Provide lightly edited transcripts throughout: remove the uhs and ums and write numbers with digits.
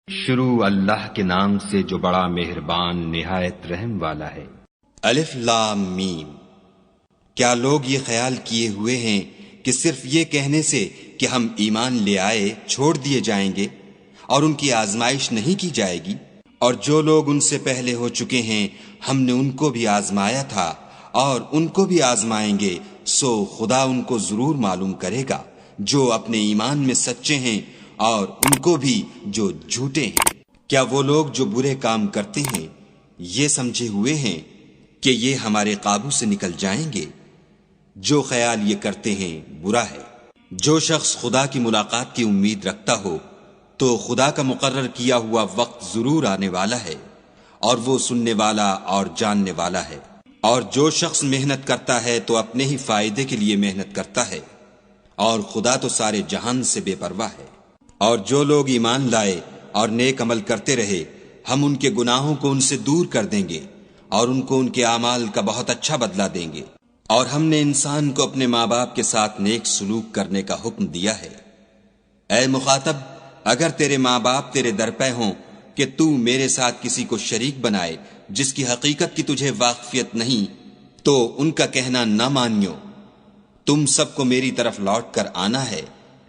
شروع اللہ کے نام سے جو بڑا مہربان نہایت رحم والا ہے۔ الف لام میم۔ کیا لوگ یہ خیال کیے ہوئے ہیں کہ صرف یہ کہنے سے کہ ہم ایمان لے آئے چھوڑ دیے جائیں گے اور ان کی آزمائش نہیں کی جائے گی؟ اور جو لوگ ان سے پہلے ہو چکے ہیں ہم نے ان کو بھی آزمایا تھا اور ان کو بھی آزمائیں گے، سو خدا ان کو ضرور معلوم کرے گا جو اپنے ایمان میں سچے ہیں اور ان کو بھی جو جھوٹے ہیں۔ کیا وہ لوگ جو برے کام کرتے ہیں یہ سمجھے ہوئے ہیں کہ یہ ہمارے قابو سے نکل جائیں گے؟ جو خیال یہ کرتے ہیں برا ہے۔ جو شخص خدا کی ملاقات کی امید رکھتا ہو تو خدا کا مقرر کیا ہوا وقت ضرور آنے والا ہے اور وہ سننے والا اور جاننے والا ہے۔ اور جو شخص محنت کرتا ہے تو اپنے ہی فائدے کے لیے محنت کرتا ہے، اور خدا تو سارے جہان سے بے پرواہ ہے۔ اور جو لوگ ایمان لائے اور نیک عمل کرتے رہے ہم ان کے گناہوں کو ان سے دور کر دیں گے اور ان کو ان کے اعمال کا بہت اچھا بدلہ دیں گے۔ اور ہم نے انسان کو اپنے ماں باپ کے ساتھ نیک سلوک کرنے کا حکم دیا ہے۔ اے مخاطب، اگر تیرے ماں باپ تیرے در پہ ہوں کہ تو میرے ساتھ کسی کو شریک بنائے جس کی حقیقت کی تجھے واقفیت نہیں، تو ان کا کہنا نہ مانیو۔ تم سب کو میری طرف لوٹ کر آنا ہے،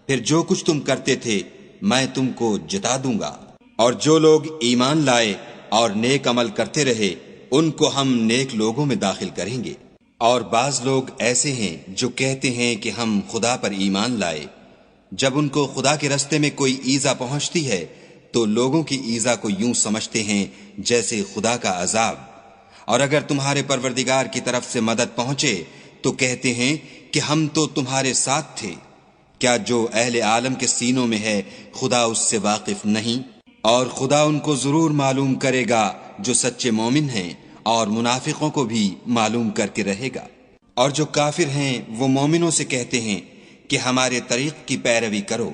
پھر جو کچھ تم کرتے تھے میں تم کو جتا دوں گا۔ اور جو لوگ ایمان لائے اور نیک عمل کرتے رہے ان کو ہم نیک لوگوں میں داخل کریں گے۔ اور بعض لوگ ایسے ہیں جو کہتے ہیں کہ ہم خدا پر ایمان لائے، جب ان کو خدا کے رستے میں کوئی ایذا پہنچتی ہے تو لوگوں کی ایذا کو یوں سمجھتے ہیں جیسے خدا کا عذاب۔ اور اگر تمہارے پروردگار کی طرف سے مدد پہنچے تو کہتے ہیں کہ ہم تو تمہارے ساتھ تھے۔ کیا جو اہل عالم کے سینوں میں ہے خدا اس سے واقف نہیں؟ اور خدا ان کو ضرور معلوم کرے گا جو سچے مومن ہیں، اور منافقوں کو بھی معلوم کر کے رہے گا۔ اور جو کافر ہیں وہ مومنوں سے کہتے ہیں کہ ہمارے طریق کی پیروی کرو،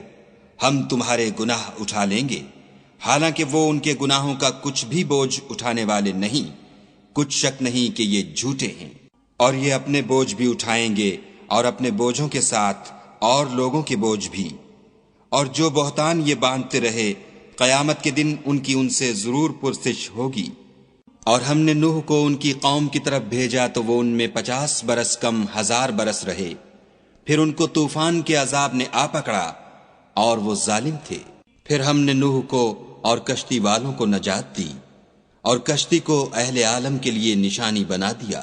ہم تمہارے گناہ اٹھا لیں گے، حالانکہ وہ ان کے گناہوں کا کچھ بھی بوجھ اٹھانے والے نہیں۔ کچھ شک نہیں کہ یہ جھوٹے ہیں، اور یہ اپنے بوجھ بھی اٹھائیں گے اور اپنے بوجھوں کے ساتھ اور لوگوں کے بوجھ بھی۔ اور جو بہتان یہ باندھتے رہے قیامت کے دن ان کی ان سے ضرور پرسش ہوگی۔ اور ہم نے نوح کو ان کی قوم کی طرف بھیجا تو وہ ان میں 50 برس کم 1000 برس رہے، پھر ان کو طوفان کے عذاب نے آ پکڑا اور وہ ظالم تھے۔ پھر ہم نے نوح کو اور کشتی والوں کو نجات دی اور کشتی کو اہل عالم کے لیے نشانی بنا دیا۔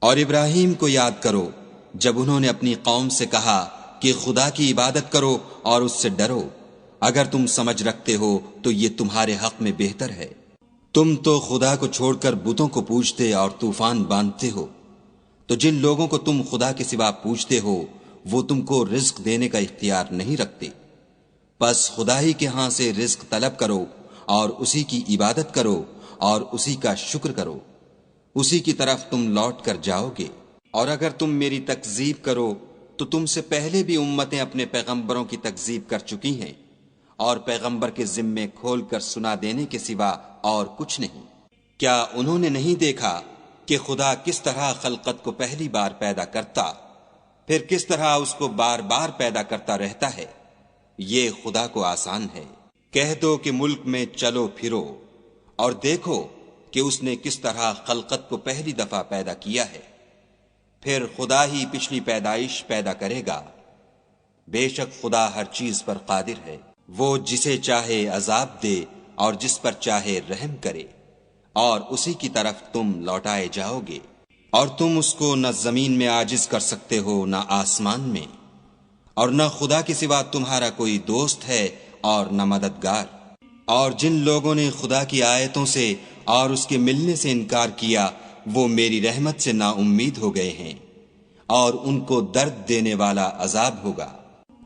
اور ابراہیم کو یاد کرو جب انہوں نے اپنی قوم سے کہا کہ خدا کی عبادت کرو اور اس سے ڈرو، اگر تم سمجھ رکھتے ہو تو یہ تمہارے حق میں بہتر ہے۔ تم تو خدا کو چھوڑ کر بتوں کو پوجتے اور طوفان باندھتے ہو، تو جن لوگوں کو تم خدا کے سوا پوجتے ہو وہ تم کو رزق دینے کا اختیار نہیں رکھتے۔ بس خدا ہی کے ہاں سے رزق طلب کرو اور اسی کی عبادت کرو اور اسی کا شکر کرو، اسی کی طرف تم لوٹ کر جاؤ گے۔ اور اگر تم میری تکذیب کرو تو تم سے پہلے بھی امتیں اپنے پیغمبروں کی تکذیب کر چکی ہیں، اور پیغمبر کے ذمے کھول کر سنا دینے کے سوا اور کچھ نہیں۔ کیا انہوں نے نہیں دیکھا کہ خدا کس طرح خلقت کو پہلی بار پیدا کرتا، پھر کس طرح اس کو بار بار پیدا کرتا رہتا ہے؟ یہ خدا کو آسان ہے۔ کہہ دو کہ ملک میں چلو پھرو اور دیکھو کہ اس نے کس طرح خلقت کو پہلی دفعہ پیدا کیا ہے، پھر خدا ہی پچھلی پیدائش پیدا کرے گا۔ بے شک خدا ہر چیز پر قادر ہے۔ وہ جسے چاہے عذاب دے اور جس پر چاہے رحم کرے، اور اسی کی طرف تم لوٹائے جاؤ گے۔ اور تم اس کو نہ زمین میں عاجز کر سکتے ہو نہ آسمان میں، اور نہ خدا کے سوا تمہارا کوئی دوست ہے اور نہ مددگار۔ اور جن لوگوں نے خدا کی آیتوں سے اور اس کے ملنے سے انکار کیا وہ میری رحمت سے نا امید ہو گئے ہیں، اور ان کو درد دینے والا عذاب ہوگا۔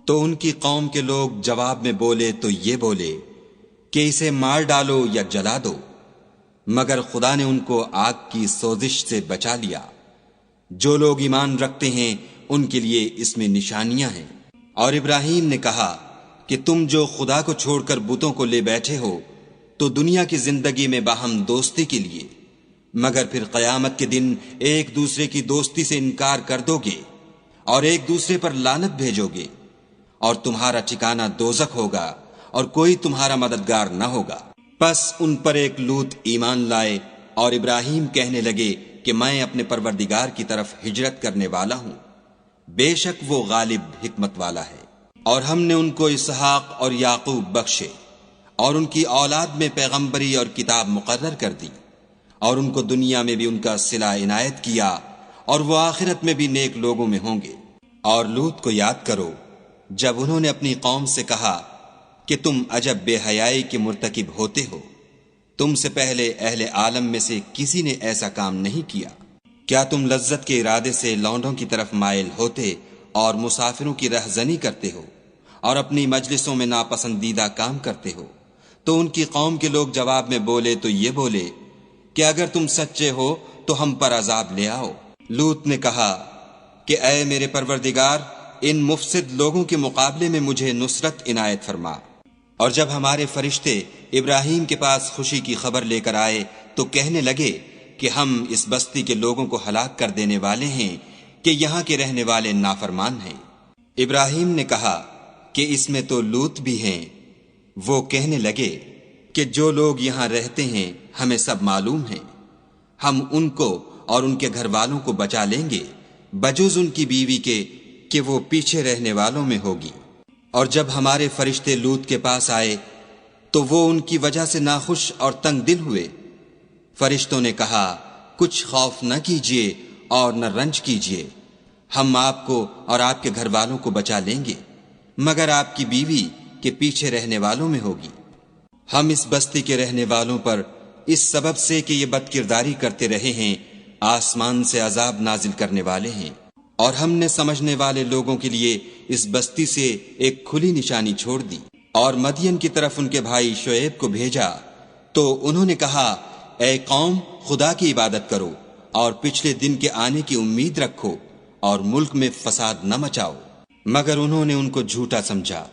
تو ان کی قوم کے لوگ جواب میں بولے تو یہ بولے کہ اسے مار ڈالو یا جلا دو، مگر خدا نے ان کو آگ کی سوزش سے بچا لیا۔ جو لوگ ایمان رکھتے ہیں ان کے لیے اس میں نشانیاں ہیں۔ اور ابراہیم نے کہا کہ تم جو خدا کو چھوڑ کر بتوں کو لے بیٹھے ہو تو دنیا کی زندگی میں باہم دوستی کے لیے، مگر پھر قیامت کے دن ایک دوسرے کی دوستی سے انکار کر دو گے اور ایک دوسرے پر لعنت بھیجو گے، اور تمہارا ٹھکانہ دوزخ ہوگا اور کوئی تمہارا مددگار نہ ہوگا۔ پس ان پر ایک لوط ایمان لائے اور ابراہیم کہنے لگے کہ میں اپنے پروردگار کی طرف ہجرت کرنے والا ہوں، بے شک وہ غالب حکمت والا ہے۔ اور ہم نے ان کو اسحاق اور یعقوب بخشے اور ان کی اولاد میں پیغمبری اور کتاب مقرر کر دی، اور ان کو دنیا میں بھی ان کا صلہ عنایت کیا، اور وہ آخرت میں بھی نیک لوگوں میں ہوں گے۔ اور لوط کو یاد کرو جب انہوں نے اپنی قوم سے کہا کہ تم عجب بے حیائی کے مرتکب ہوتے ہو، تم سے پہلے اہل عالم میں سے کسی نے ایسا کام نہیں کیا۔ کیا تم لذت کے ارادے سے لونڈوں کی طرف مائل ہوتے اور مسافروں کی رہزنی کرتے ہو اور اپنی مجلسوں میں ناپسندیدہ کام کرتے ہو؟ تو ان کی قوم کے لوگ جواب میں بولے تو یہ بولے کہ اگر تم سچے ہو تو ہم پر عذاب لے آؤ۔ لوط نے کہا کہ اے میرے پروردگار، ان مفسد لوگوں کے مقابلے میں مجھے نصرت عنایت فرما۔ اور جب ہمارے فرشتے ابراہیم کے پاس خوشی کی خبر لے کر آئے تو کہنے لگے کہ ہم اس بستی کے لوگوں کو ہلاک کر دینے والے ہیں کہ یہاں کے رہنے والے نافرمان ہیں۔ ابراہیم نے کہا کہ اس میں تو لوط بھی ہیں۔ وہ کہنے لگے کہ جو لوگ یہاں رہتے ہیں ہمیں سب معلوم ہیں، ہم ان کو اور ان کے گھر والوں کو بچا لیں گے بجز ان کی بیوی کے کہ وہ پیچھے رہنے والوں میں ہوگی۔ اور جب ہمارے فرشتے لوط کے پاس آئے تو وہ ان کی وجہ سے ناخوش اور تنگ دل ہوئے۔ فرشتوں نے کہا کچھ خوف نہ کیجیے اور نہ رنج کیجیے، ہم آپ کو اور آپ کے گھر والوں کو بچا لیں گے، مگر آپ کی بیوی کے پیچھے رہنے والوں میں ہوگی۔ ہم اس بستی کے رہنے والوں پر اس سبب سے کہ یہ بد کرداری کرتے رہے ہیں آسمان سے عذاب نازل کرنے والے ہیں، اور ہم نے سمجھنے والے لوگوں کے لیے اس بستی سے ایک کھلی نشانی چھوڑ دی۔ اور مدین کی طرف ان کے بھائی شعیب کو بھیجا تو انہوں نے کہا اے قوم، خدا کی عبادت کرو اور پچھلے دن کے آنے کی امید رکھو اور ملک میں فساد نہ مچاؤ، مگر انہوں نے ان کو جھوٹا سمجھا،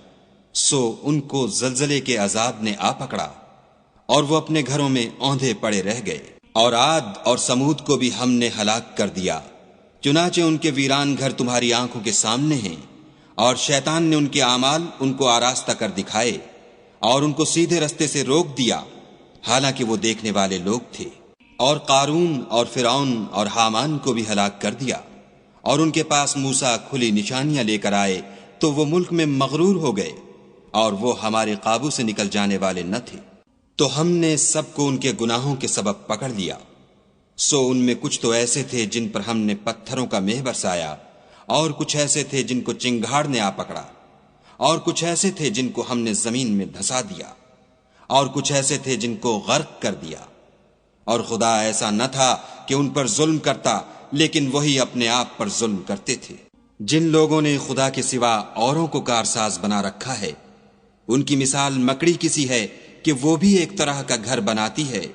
سو ان کو زلزلے کے عذاب نے آ پکڑا اور وہ اپنے گھروں میں اوندھے پڑے رہ گئے۔ اور عاد اور سمود کو بھی ہم نے ہلاک کر دیا، چنانچہ ان کے ویران گھر تمہاری آنکھوں کے سامنے ہیں، اور شیطان نے ان کے اعمال ان کو آراستہ کر دکھائے اور ان کو سیدھے رستے سے روک دیا، حالانکہ وہ دیکھنے والے لوگ تھے۔ اور قارون اور فرعون اور حامان کو بھی ہلاک کر دیا، اور ان کے پاس موسیٰ کھلی نشانیاں لے کر آئے تو وہ ملک میں مغرور ہو گئے اور وہ ہمارے قابو سے نکل جانے والے نہ تھے۔ تو ہم نے سب کو ان کے گناہوں کے سبب پکڑ لیا، سو ان میں کچھ تو ایسے تھے جن پر ہم نے پتھروں کا مہ برسایا، اور کچھ ایسے تھے جن کو چنگھاڑ نے آ پکڑا، اور کچھ ایسے تھے جن کو ہم نے زمین میں دھسا دیا، اور کچھ ایسے تھے جن کو غرق کر دیا۔ اور خدا ایسا نہ تھا کہ ان پر ظلم کرتا، لیکن وہی اپنے آپ پر ظلم کرتے تھے۔ جن لوگوں نے خدا کے سوا اوروں کو کارساز بنا رکھا ہے، ان کی مثال مکڑی کسی ہے کہ وہ بھی ایک طرح کا گھر بناتی ہے،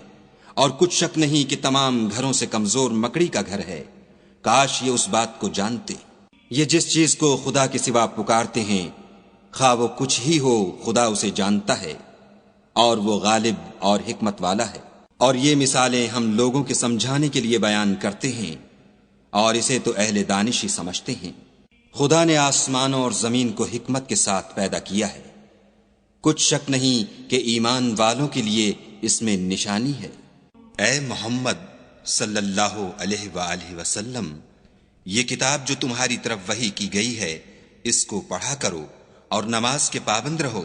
اور کچھ شک نہیں کہ تمام گھروں سے کمزور مکڑی کا گھر ہے۔ کاش یہ اس بات کو جانتے۔ یہ جس چیز کو خدا کے سوا پکارتے ہیں، خواہ وہ کچھ ہی ہو، خدا اسے جانتا ہے، اور وہ غالب اور حکمت والا ہے۔ اور یہ مثالیں ہم لوگوں کے سمجھانے کے لیے بیان کرتے ہیں، اور اسے تو اہل دانش ہی سمجھتے ہیں۔ خدا نے آسمانوں اور زمین کو حکمت کے ساتھ پیدا کیا ہے، کچھ شک نہیں کہ ایمان والوں کے لیے اس میں نشانی ہے۔ اے محمد صلی اللہ علیہ وآلہ وسلم، یہ کتاب جو تمہاری طرف وحی کی گئی ہے، اس کو پڑھا کرو اور نماز کے پابند رہو۔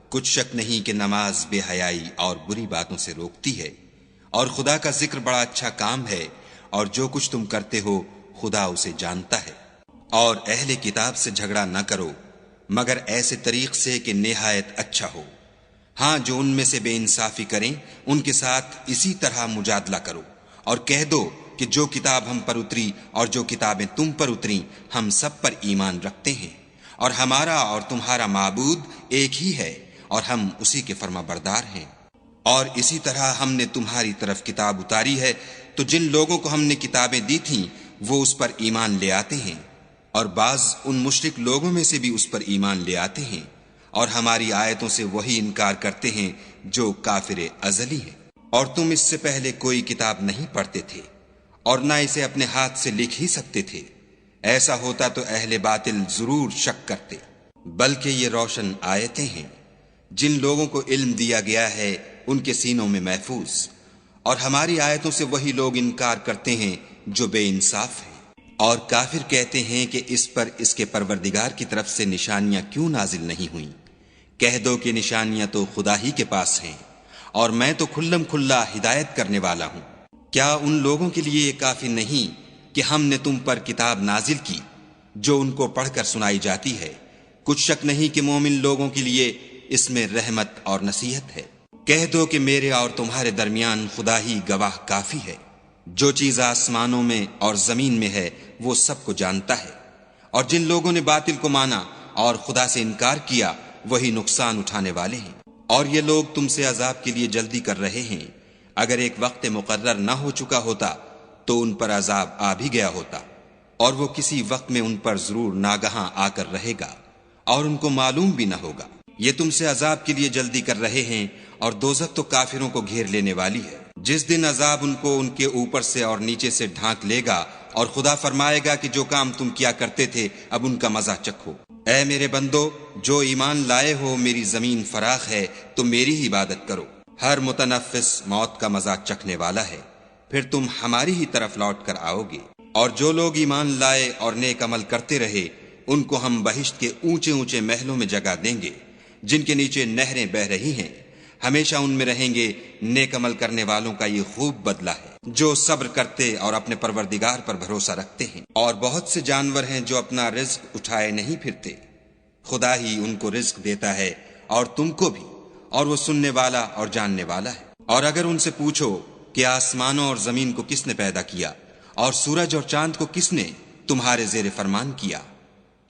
کچھ شک نہیں کہ نماز بے حیائی اور بری باتوں سے روکتی ہے، اور خدا کا ذکر بڑا اچھا کام ہے، اور جو کچھ تم کرتے ہو خدا اسے جانتا ہے۔ اور اہل کتاب سے جھگڑا نہ کرو مگر ایسے طریق سے کہ نہایت اچھا ہو۔ ہاں، جو ان میں سے بے انصافی کریں ان کے ساتھ اسی طرح مجادلہ کرو، اور کہہ دو کہ جو کتاب ہم پر اتری اور جو کتابیں تم پر اتریں ہم سب پر ایمان رکھتے ہیں، اور ہمارا اور تمہارا معبود ایک ہی ہے، اور ہم اسی کے فرما بردار ہیں۔ اور اسی طرح ہم نے تمہاری طرف کتاب اتاری ہے، تو جن لوگوں کو ہم نے کتابیں دی تھیں وہ اس پر ایمان لے آتے ہیں، اور بعض ان مشرک لوگوں میں سے بھی اس پر ایمان لے آتے ہیں، اور ہماری آیتوں سے وہی انکار کرتے ہیں جو کافر ازلی ہیں۔ اور تم اس سے پہلے کوئی کتاب نہیں پڑھتے تھے، اور نہ اسے اپنے ہاتھ سے لکھ ہی سکتے تھے، ایسا ہوتا تو اہل باطل ضرور شک کرتے، بلکہ یہ روشن آیتیں ہیں جن لوگوں کو علم دیا گیا ہے ان کے سینوں میں محفوظ، اور ہماری آیتوں سے وہی لوگ انکار کرتے ہیں جو بے انصاف ہیں۔ اور کافر کہتے ہیں کہ اس پر اس کے پروردگار کی طرف سے نشانیاں کیوں نازل نہیں ہوئیں؟ کہہ دو کہ نشانیاں تو خدا ہی کے پاس ہیں، اور میں تو کھلم کھلا ہدایت کرنے والا ہوں۔ کیا ان لوگوں کے لیے یہ کافی نہیں کہ ہم نے تم پر کتاب نازل کی جو ان کو پڑھ کر سنائی جاتی ہے؟ کچھ شک نہیں کہ مومن لوگوں کے لیے اس میں رحمت اور نصیحت ہے۔ کہہ دو کہ میرے اور تمہارے درمیان خدا ہی گواہ کافی ہے، جو چیز آسمانوں میں اور زمین میں ہے وہ سب کو جانتا ہے۔ اور جن لوگوں نے باطل کو مانا اور خدا سے انکار کیا وہی نقصان اٹھانے والے ہیں۔ اور یہ لوگ تم سے عذاب کے لیے جلدی کر رہے ہیں، اگر ایک وقت مقرر نہ ہو چکا ہوتا تو ان پر عذاب آ بھی گیا ہوتا، اور وہ کسی وقت میں ان پر ضرور ناگہاں آ کر رہے گا، اور ان کو معلوم بھی نہ ہوگا۔ یہ تم سے عذاب کے لیے جلدی کر رہے ہیں، اور دوزخ تو کافروں کو گھیر لینے والی ہے۔ جس دن عذاب ان کو ان کے اوپر سے اور نیچے سے ڈھانک لے گا، اور خدا فرمائے گا کہ جو کام تم کیا کرتے تھے اب ان کا مزہ چکھو۔ اے میرے بندو، جو ایمان لائے ہو، میری زمین فراخ ہے تو میری ہی عبادت کرو۔ ہر متنفس موت کا مزہ چکھنے والا ہے، پھر تم ہماری ہی طرف لوٹ کر آؤ گے۔ اور جو لوگ ایمان لائے اور نیک عمل کرتے رہے ان کو ہم بہشت کے اونچے اونچے محلوں میں جگہ دیں گے، جن کے نیچے نہریں بہ رہی ہیں، ہمیشہ ان میں رہیں گے۔ نیک عمل کرنے والوں کا یہ خوب بدلہ ہے، جو صبر کرتے اور اپنے پروردگار پر بھروسہ رکھتے ہیں۔ اور بہت سے جانور ہیں جو اپنا رزق اٹھائے نہیں پھرتے، خدا ہی ان کو رزق دیتا ہے اور تم کو بھی، اور وہ سننے والا اور جاننے والا ہے۔ اور اگر ان سے پوچھو کہ آسمانوں اور زمین کو کس نے پیدا کیا اور سورج اور چاند کو کس نے تمہارے زیر فرمان کیا،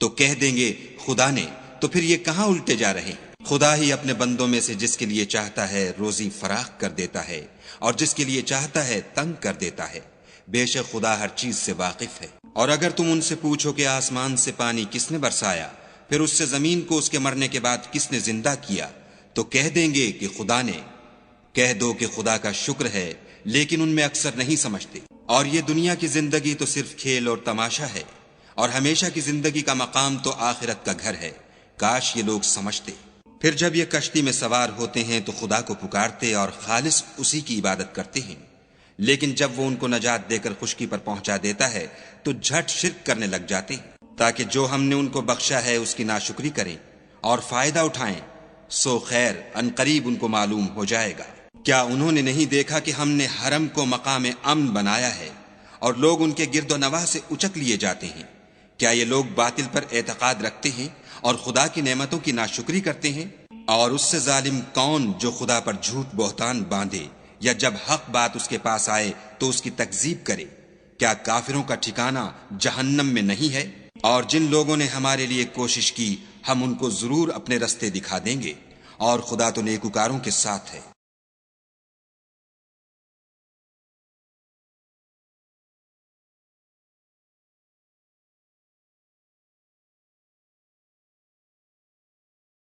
تو کہہ دیں گے خدا نے۔ تو پھر یہ کہاں الٹے جا رہے ہیں؟ خدا ہی اپنے بندوں میں سے جس کے لیے چاہتا ہے روزی فراخ کر دیتا ہے، اور جس کے لیے چاہتا ہے تنگ کر دیتا ہے۔ بے شک خدا ہر چیز سے واقف ہے۔ اور اگر تم ان سے پوچھو کہ آسمان سے پانی کس نے برسایا، پھر اس سے زمین کو اس کے مرنے کے بعد کس نے زندہ کیا، تو کہہ دیں گے کہ خدا نے۔ کہہ دو کہ خدا کا شکر ہے، لیکن ان میں اکثر نہیں سمجھتے۔ اور یہ دنیا کی زندگی تو صرف کھیل اور تماشا ہے، اور ہمیشہ کی زندگی کا مقام تو آخرت کا گھر ہے۔ کاش یہ لوگ سمجھتے۔ پھر جب یہ کشتی میں سوار ہوتے ہیں تو خدا کو پکارتے اور خالص اسی کی عبادت کرتے ہیں، لیکن جب وہ ان کو نجات دے کر خشکی پر پہنچا دیتا ہے تو جھٹ شرک کرنے لگ جاتے ہیں، تاکہ جو ہم نے ان کو بخشا ہے اس کی ناشکری کریں اور فائدہ اٹھائیں۔ سو خیر ان قریب ان کو معلوم ہو جائے گا۔ کیا انہوں نے نہیں دیکھا کہ ہم نے حرم کو مقام امن بنایا ہے اور لوگ ان کے گرد و نواح سے اچک لیے جاتے ہیں؟ کیا یہ لوگ باطل پر اعتقاد رکھتے ہیں اور خدا کی نعمتوں کی ناشکری کرتے ہیں؟ اور اس سے ظالم کون جو خدا پر جھوٹ بہتان باندھے یا جب حق بات اس کے پاس آئے تو اس کی تکذیب کرے؟ کیا کافروں کا ٹھکانہ جہنم میں نہیں ہے؟ اور جن لوگوں نے ہمارے لیے کوشش کی ہم ان کو ضرور اپنے رستے دکھا دیں گے، اور خدا تو نیکوکاروں کے ساتھ ہے۔